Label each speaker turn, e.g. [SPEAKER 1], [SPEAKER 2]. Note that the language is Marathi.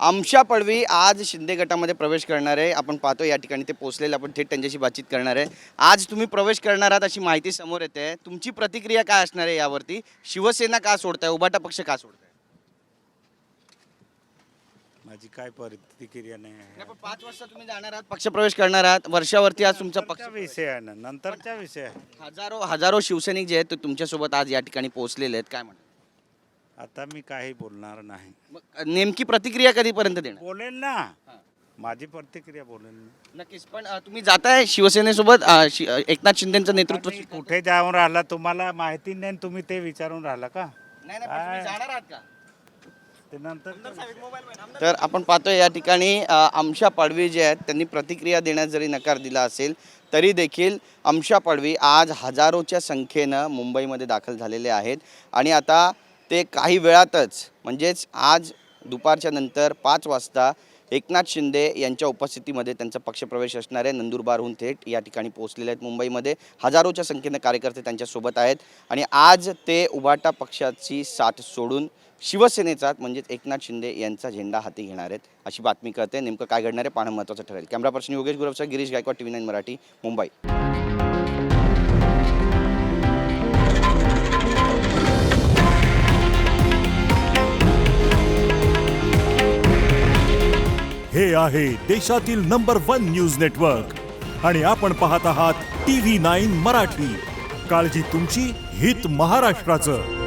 [SPEAKER 1] आमशा पडवी आज शिंदे गटामध्ये प्रवेश करणार आहे. आपण पाहतो या ठिकाणी ते पोहोचलेले, आपण थेट त्यांच्याशी बातचीत करणार आहे. आज तुम्ही प्रवेश करणार आहात अशी माहिती समोर येते. तुमची प्रतिक्रिया काय असणार आहे यावरती? शिवसेना का सोडताय, उभाटा पक्ष का सोडताय?
[SPEAKER 2] माझी काय प्रतिक्रिया नाही आहे.
[SPEAKER 1] नाही, पण 5 वाजता तुम्ही जाणार आहात, पक्षप्रवेश करणार आहात. वर्षावरती आज तुमचा पक्ष
[SPEAKER 2] नंतरचा विषय आहे ना, नंतरचा विषय आहे.
[SPEAKER 1] हजारो शिवसैनिक जे आहेत ते तुमच्यासोबत आज या ठिकाणी पोहोचलेले आहेत. काय म्हणतात?
[SPEAKER 2] आता मी काही बोलणार नाही.
[SPEAKER 1] मग नेमकी प्रतिक्रिया कधीपर्यंत देणार?
[SPEAKER 2] बोलेल ना, माझी प्रतिक्रिया बोलेल.
[SPEAKER 1] नक्कीच. पण तुम्ही जाताय शिवसेनेसोबत, एकनाथ शिंदेचं नेतृत्व
[SPEAKER 2] मी कुठे जाऊन राहिला तुम्हाला माहिती नाही, तुम्ही ते विचारून राहिला का?
[SPEAKER 1] नाही नाही, पण तुम्ही जाणार आहात का?
[SPEAKER 2] ते नंतर
[SPEAKER 1] तर आपण पाहतोय या ठिकाणी आमशा पाडवी जे आहेत त्यांनी प्रतिक्रिया देण्यास जरी नकार दिला असेल तरी देखील आमशा पाडवी आज हजारोच्या संख्येनं मुंबईमध्ये दाखल झालेले आहेत. आणि आता ते काही वेळातच, म्हणजेच आज दुपारच्या नंतर 5 वाजता एकनाथ शिंदे यांच्या उपस्थितीमध्ये त्यांचा पक्षप्रवेश असणार आहे. नंदुरबारहून थेट या ठिकाणी पोहोचलेले आहेत मुंबईमध्ये. हजारोच्या संख्येनं कार्यकर्ते त्यांच्यासोबत आहेत. आणि आज ते उभाटा पक्षाची साथ सोडून शिवसेनेचा, म्हणजेच एकनाथ शिंदे यांचा झेंडा हाती घेणार आहेत अशी बातमी कळते. नेमकं काय घडणार आहे पाहणं महत्त्वाचं ठरेल. कॅमेरा पर्सन योगेश गुरवचा, गिरीश गायकवाड, TV9 मराठी, मुंबई.
[SPEAKER 3] हे आहे देशातील नंबर 1 न्यूज नेटवर्क आणि आपण पाहत आहात TV9 मराठी. काळजी तुमची, हित महाराष्ट्राचं.